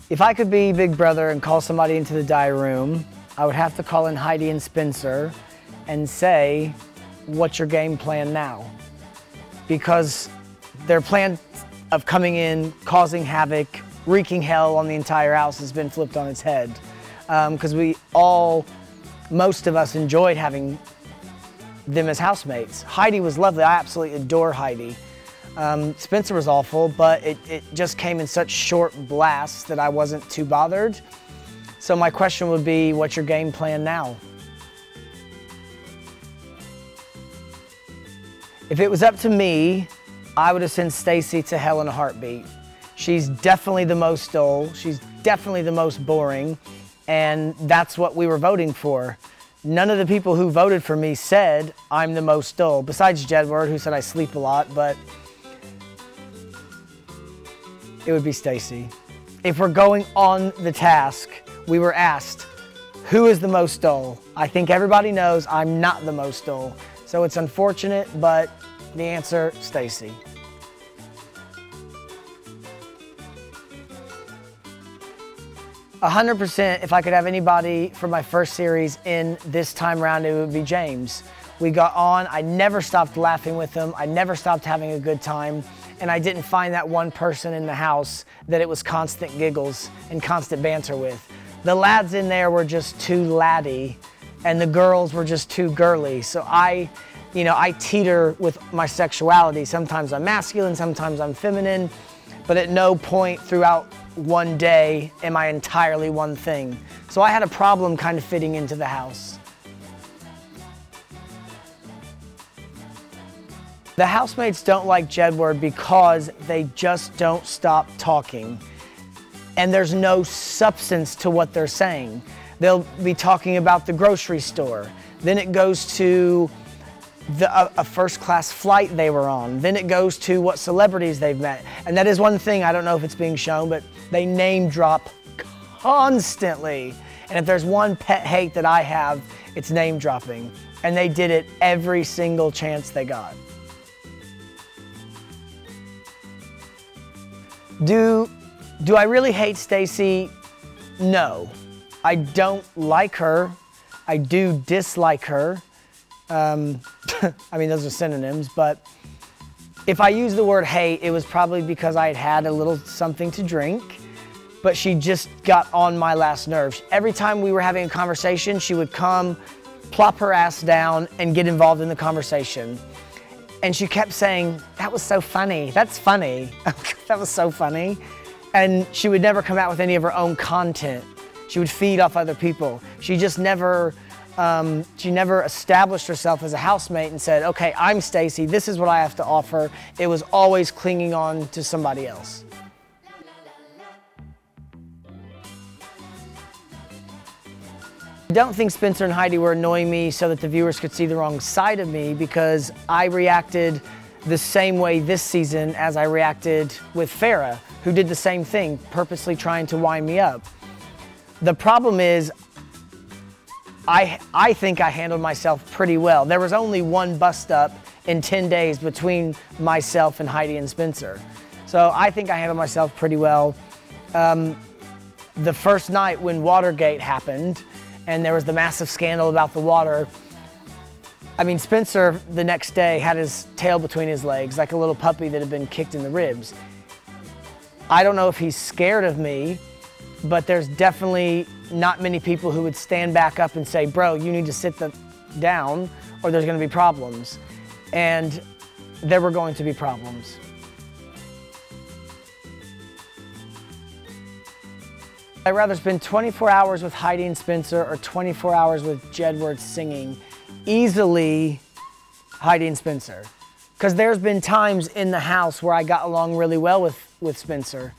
If I could be Big Brother and call somebody into the diary room, I would have to call in Heidi and Spencer and say, what's your game plan now? Because their plan of coming in, causing havoc, wreaking hell on the entire house has been flipped on its head. Because most of us enjoyed having them as housemates. Heidi was lovely, I absolutely adore Heidi. Spencer was awful, but it just came in such short blasts that I wasn't too bothered. So my question would be, what's your game plan now? If it was up to me, I would have sent Stacy to hell in a heartbeat. She's definitely the most dull, she's definitely the most boring, and that's what we were voting for. None of the people who voted for me said I'm the most dull, besides Jedward, who said I sleep a lot, but it would be Stacy. If we're going on the task, we were asked, who is the most dull? I think everybody knows I'm not the most dull. So it's unfortunate, but the answer, Stacy. 100%, if I could have anybody for my first series in this time around, it would be James. We got on, I never stopped laughing with him, I never stopped having a good time, and I didn't find that one person in the house that it was constant giggles and constant banter with. The lads in there were just too laddie, and the girls were just too girly. So I teeter with my sexuality. Sometimes I'm masculine, sometimes I'm feminine, but at no point throughout one day am I entirely one thing. So I had a problem kind of fitting into the house. The housemates don't like Jedward because they just don't stop talking. And there's no substance to what they're saying. They'll be talking about the grocery store. Then it goes to a first-class flight they were on. Then it goes to what celebrities they've met. And that is one thing, I don't know if it's being shown, but they name drop constantly. And if there's one pet hate that I have, it's name dropping. And they did it every single chance they got. Do I really hate Stacy? No. I don't like her. I do dislike her. I mean, those are synonyms, but if I use the word hate, it was probably because I had had a little something to drink, but she just got on my last nerves. Every time we were having a conversation, she would come, plop her ass down, and get involved in the conversation. And she kept saying, that was so funny, that's funny, that was so funny. And she would never come out with any of her own content. She would feed off other people. She just never, she never established herself as a housemate and said, okay, I'm Stacy, this is what I have to offer. It was always clinging on to somebody else. I don't think Spencer and Heidi were annoying me so that the viewers could see the wrong side of me, because I reacted the same way this season as I reacted with Farrah, who did the same thing, purposely trying to wind me up. The problem is, I think I handled myself pretty well. There was only one bust up in 10 days between myself and Heidi and Spencer. So I think I handled myself pretty well. The first night when Watergate happened, and there was the massive scandal about the water, I mean, Spencer the next day had his tail between his legs like a little puppy that had been kicked in the ribs. I don't know if he's scared of me, but there's definitely not many people who would stand back up and say, bro, you need to sit down or there's gonna be problems. And there were going to be problems. I'd rather spend 24 hours with Heidi and Spencer or 24 hours with Jedward singing. Easily Heidi and Spencer. Because there's been times in the house where I got along really well with Spencer.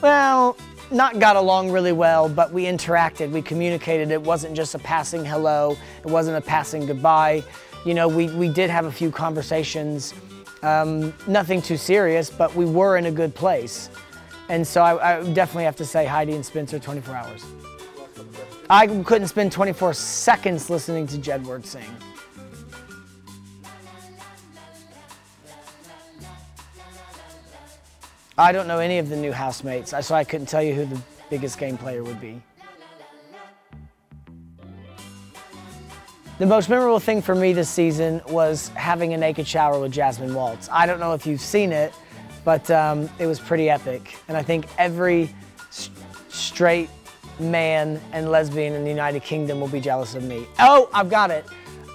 Well, not got along really well, but we interacted, we communicated. It wasn't just a passing hello, it wasn't a passing goodbye. You know, we did have a few conversations, nothing too serious, but we were in a good place. And so I definitely have to say Heidi and Spencer 24 hours. I couldn't spend 24 seconds listening to Jedward sing. I don't know any of the new housemates, so I couldn't tell you who the biggest game player would be. The most memorable thing for me this season was having a naked shower with Jasmine Waltz. I don't know if you've seen it, but it was pretty epic. And I think every straight man and lesbian in the United Kingdom will be jealous of me. Oh, I've got it.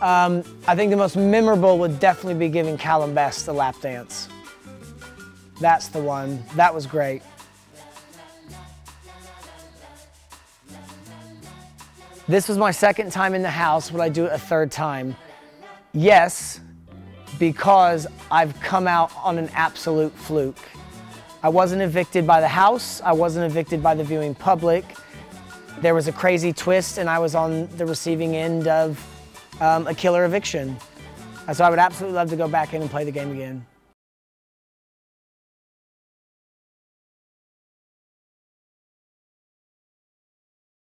I think the most memorable would definitely be giving Callum Best the lap dance. That's the one. That was great. This was my second time in the house. Would I do it a third time? Yes, because I've come out on an absolute fluke. I wasn't evicted by the house. I wasn't evicted by the viewing public. There was a crazy twist and I was on the receiving end of a killer eviction. So I would absolutely love to go back in and play the game again.